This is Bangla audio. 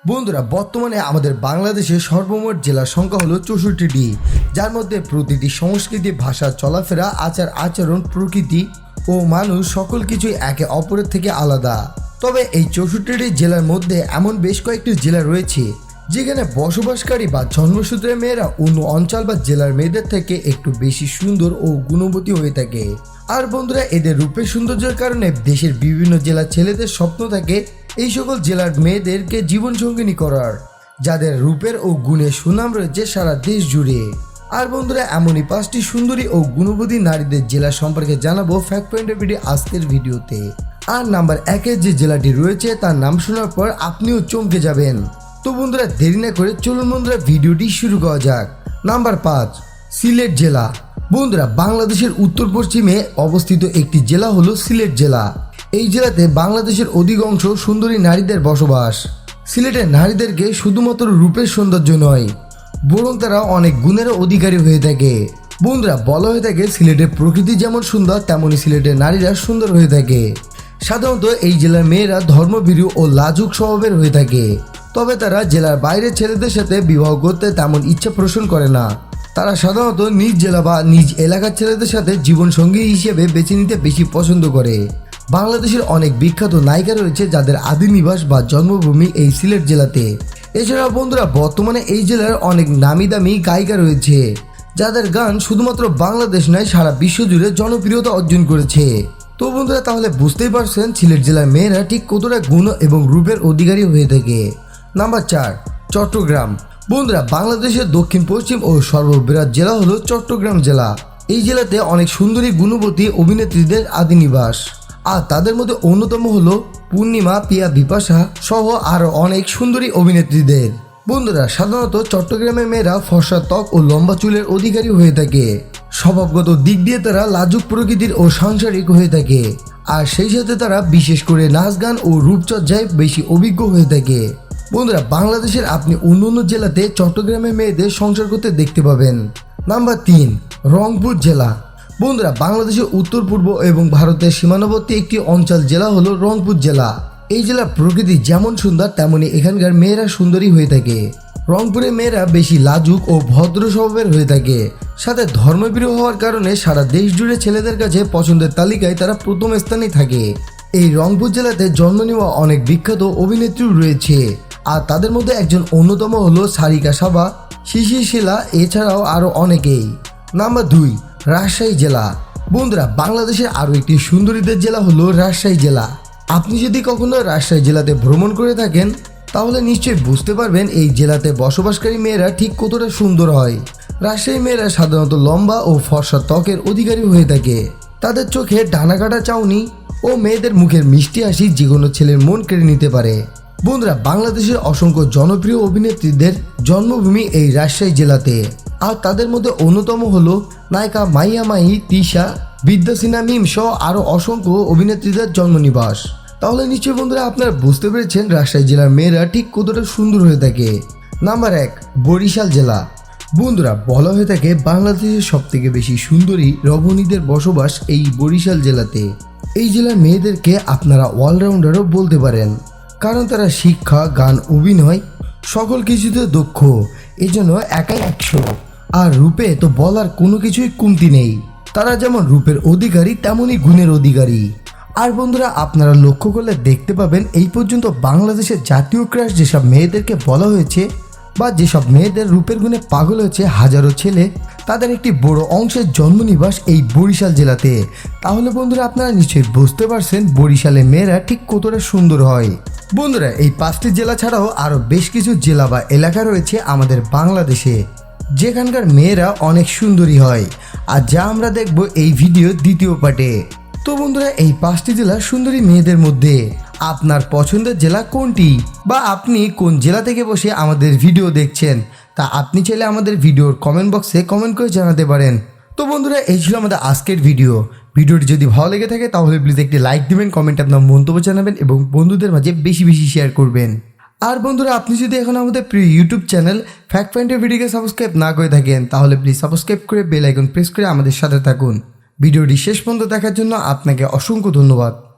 বন্ধুরা, বর্তমানে আমাদের বাংলাদেশের সর্বমোট জেলার সংখ্যা হলো 64টি, যার মধ্যে প্রতিটি সংস্কৃতি, ভাষা, চলাফেরা, আচার আচরণ, প্রকৃতি ও মানুষ সকল কিছুই একে অপরের থেকে আলাদা। তবে এই 64টি জেলার মধ্যে এমন বেশ কয়েকটি জেলা রয়েছে যেখানে বসবাসকারী বা জন্মসূত্রের মেয়েরা অন্য অঞ্চল বা জেলার মেয়েদের থেকে একটু বেশি সুন্দর ও গুণবতী হয়ে থাকে। আর বন্ধুরা, এদের রূপের সৌন্দর্যের কারণে দেশের বিভিন্ন জেলার ছেলেদের স্বপ্ন থাকে এই সকল জেলার মেয়েদেরকে জীবনসঙ্গিনী করার, যাদের রূপের ও গুণের সুনাম রয়েছে সারা দেশ জুড়ে। আর বন্ধুরা, এমনই 5টি সুন্দরী ও গুণবতী নারীদের জেলা সম্পর্কে জানাবো ফ্যাক্ট পয়েন্টের আজকের ভিডিওতে। আর নাম্বার 1-এ যে জেলাটি রয়েছে তার নাম শোনার পর আপনিও চমকে যাবেন। তো বন্ধুরা, দেরি না করে চলুন বন্ধুরা ভিডিওটি শুরু করা যাক। নাম্বার 5, সিলেট জেলা। বন্ধুরা, বাংলাদেশের উত্তর পশ্চিমে অবস্থিত একটি জেলা হলো সিলেট জেলা। এই জেলাতে বাংলাদেশের অধিকাংশ সুন্দরী নারীদের বসবাস। সিলেটের নারীদেরকে শুধুমাত্র রূপের সৌন্দর্য নয়, বরং তারা অনেক গুণেরও অধিকারী হয়ে থাকে। বন্ধুরা, বলা হয়ে থাকে সিলেটের প্রকৃতি যেমন সুন্দর তেমনই সিলেটের নারীরা সুন্দর হয়ে থাকে। সাধারণত এই জেলার মেয়েরা ধর্মভীরু ও লাজুক স্বভাবের হয়ে থাকে, তবে তারা জেলার বাইরের ছেলেদের সাথে বিবাহ করতে তেমন ইচ্ছা পোষণ করে না। তারা সাধারণত নিজ জেলা বা নিজ এলাকার ছেলেদের সাথে জীবনসঙ্গী হিসেবে বেছে নিতে বেশি পছন্দ করে। বাংলাদেশের অনেক বিখ্যাত নায়িকা রয়েছে যাদের আদি নিবাস বা জন্মভূমি এই সিলেট জেলাতে। এছাড়াও বন্ধুরা, বর্তমানে এই জেলার অনেক নামি দামি গায়িকা রয়েছে যাদের গান শুধুমাত্র বাংলাদেশ নয় সারা বিশ্ব জুড়ে জনপ্রিয়তা অর্জন করেছে। তো বন্ধুরা, তাহলে বুঝতেই পারছেন সিলেট জেলার মেয়েরা ঠিক কতটা গুণ এবং রূপের অধিকারী হয়ে থাকে। নাম্বার 4, চট্টগ্রাম। বন্ধুরা, বাংলাদেশের দক্ষিণ পশ্চিম ও সর্ববৃহৎ জেলা হলো চট্টগ্রাম জেলা। এই জেলাতে অনেক সুন্দরী গুণবতী অভিনেত্রীদের আদি নিবাস। আর তাদের মধ্যে অন্যতম হলো পূর্ণিমা, পিয়া, বিপাশা সহ আরও অনেক সুন্দরী অভিনেত্রীদের। বন্ধুরা, সাধারণত চট্টগ্রামের মেয়েরা ফর্সা ত্বক ও লম্বা চুলের অধিকারী হয়ে থাকে। স্বভাবগত দিক দিয়ে তারা লাজুক প্রকৃতির ও সাংসারিক হয়ে থাকে। আর সেই সাথে তারা বিশেষ করে নাচ গান ও রূপচর্চায় বেশি অভিজ্ঞ হয়ে থাকে। বন্ধুরা, বাংলাদেশের আপনি অন্য জেলাতে চট্টগ্রামের মেয়েদের সংসার করতে দেখতে পাবেন। নাম্বার 3, রংপুর জেলা। বন্ধুরা, বাংলাদেশের উত্তর পূর্ব এবং ভারতের সীমানাবর্তী একটি অঞ্চল জেলা হলো রংপুর জেলা। এই জেলার প্রকৃতি যেমন সুন্দর তেমনি এখানকার মেয়েরা সুন্দরী হয়ে থাকে। রংপুরের মেয়েরা বেশি লাজুক ও ভদ্র স্বভাবের হয়ে থাকে। সাথে ধর্মপ্রিয় হওয়ার কারণে সারা দেশ জুড়ে ছেলেদের কাছে পছন্দের তালিকায় তারা প্রথম স্থানে থাকে। এই রংপুর জেলাতে জন্ম নেওয়া অনেক বিখ্যাত অভিনেত্রী রয়েছে, আর তাদের মধ্যে একজন অন্যতম হলো সারিকা সাবা, শিশির শিলা, এছাড়াও আরও অনেকেই। নাম্বার 2, রাজশাহী জেলা। বন্ধুরা, বাংলাদেশের আরও একটি সুন্দরীদের জেলা হলো রাজশাহী জেলা। আপনি যদি কখনো রাজশাহী জেলাতে ভ্রমণ করে থাকেন তাহলে নিশ্চয়ই বুঝতে পারবেন এই জেলাতে বসবাসকারী মেয়েরা ঠিক কতটা সুন্দর হয়। রাজশাহী মেয়েরা সাধারণত লম্বা ও ফর্সা ত্বকের অধিকারী হয়ে থাকে। তাদের চোখে ডানা কাটা চাউনি ও মেয়েদের মুখের মিষ্টি হাসি যে কোনো ছেলের মন কেড়ে নিতে পারে। বন্ধুরা, বাংলাদেশের অসংখ্য জনপ্রিয় অভিনেত্রীদের জন্মভূমি এই রাজশাহী জেলাতে। আর তাদের মধ্যে অন্যতম হলো নায়িকা মাইয়া মাহি, তিশা, বিদ্যা সিনহা, মিম সহ আরও অসংখ্য অভিনেত্রীদের জন্মনিবাস। তাহলে নিশ্চয়ই বন্ধুরা আপনারা বুঝতে পেরেছেন রাজশাহী জেলার মেয়েরা ঠিক কতটা সুন্দর হয়ে থাকে। নাম্বার 1, বরিশাল জেলা। বন্ধুরা, বলা হয়ে থাকে বাংলাদেশের সবথেকে বেশি সুন্দরী রমণীদের বসবাস এই বরিশাল জেলাতে। এই জেলার মেয়েদেরকে আপনারা অলরাউন্ডারও বলতে পারেন, কারণ তারা শিক্ষা, গান, অভিনয় সকল কিছুতে দক্ষ। এই জন্য একাই 100। আর রূপে তো বলার কোনো কিছুই কমতি নেই। তারা যেমন রূপের অধিকারী তেমনই গুণের অধিকারী। আর বন্ধুরা, আপনারা লক্ষ্য করলে দেখতে পাবেন এই পর্যন্ত বাংলাদেশের জাতীয় ক্রাশ যেসব মেয়েদেরকে বলা হয়েছে বা যেসব মেয়েদের রূপের গুণে পাগল হয়েছে হাজারো ছেলে, তাদের একটি বড় অংশের জন্মনিবাস এই বরিশাল জেলাতে। তাহলে বন্ধুরা, আপনারা নিশ্চয়ই বুঝতে পারছেন বরিশালের মেয়েরা ঠিক কতটা সুন্দর হয়। বন্ধুরা, এই 5টি জেলা ছাড়াও আরও বেশ কিছু জেলা বা এলাকা রয়েছে আমাদের বাংলাদেশে যেখানকার মেয়েরা অনেক সুন্দরী হয়, আর যা আমরা দেখব এই ভিডিওর দ্বিতীয় পার্টে। তো বন্ধুরা, এই 5টি জেলা সুন্দরী মেয়েদের মধ্যে আপনার পছন্দের জেলা কোনটি, বা আপনি কোন জেলা থেকে বসে আমাদের ভিডিও দেখছেন তা আপনি চাইলে আমাদের ভিডিওর কমেন্ট বক্সে কমেন্ট করে জানাতে পারেন। তো বন্ধুরা, এই ছিল আমাদের আজকের ভিডিওটি যদি ভালো লেগে থাকে তাহলে প্লিজ একটি লাইক দিবেন, কমেন্টে আপনার মন্তব্য জানাবেন এবং বন্ধুদের মাঝে বেশি বেশি শেয়ার করবেন। আর বন্ধুরা, আপনি যদি এখন আমাদের প্রিয় ইউটিউব চ্যানেল ফ্যাক্ট পয়েন্টের ভিডিওকে সাবস্ক্রাইব না করে থাকেন তাহলে প্লিজ সাবস্ক্রাইব করে বেল আইকন প্রেস করে আমাদের সাথে থাকুন। ভিডিওটি শেষ পর্যন্ত দেখার জন্য আপনাকে অসংখ্য ধন্যবাদ।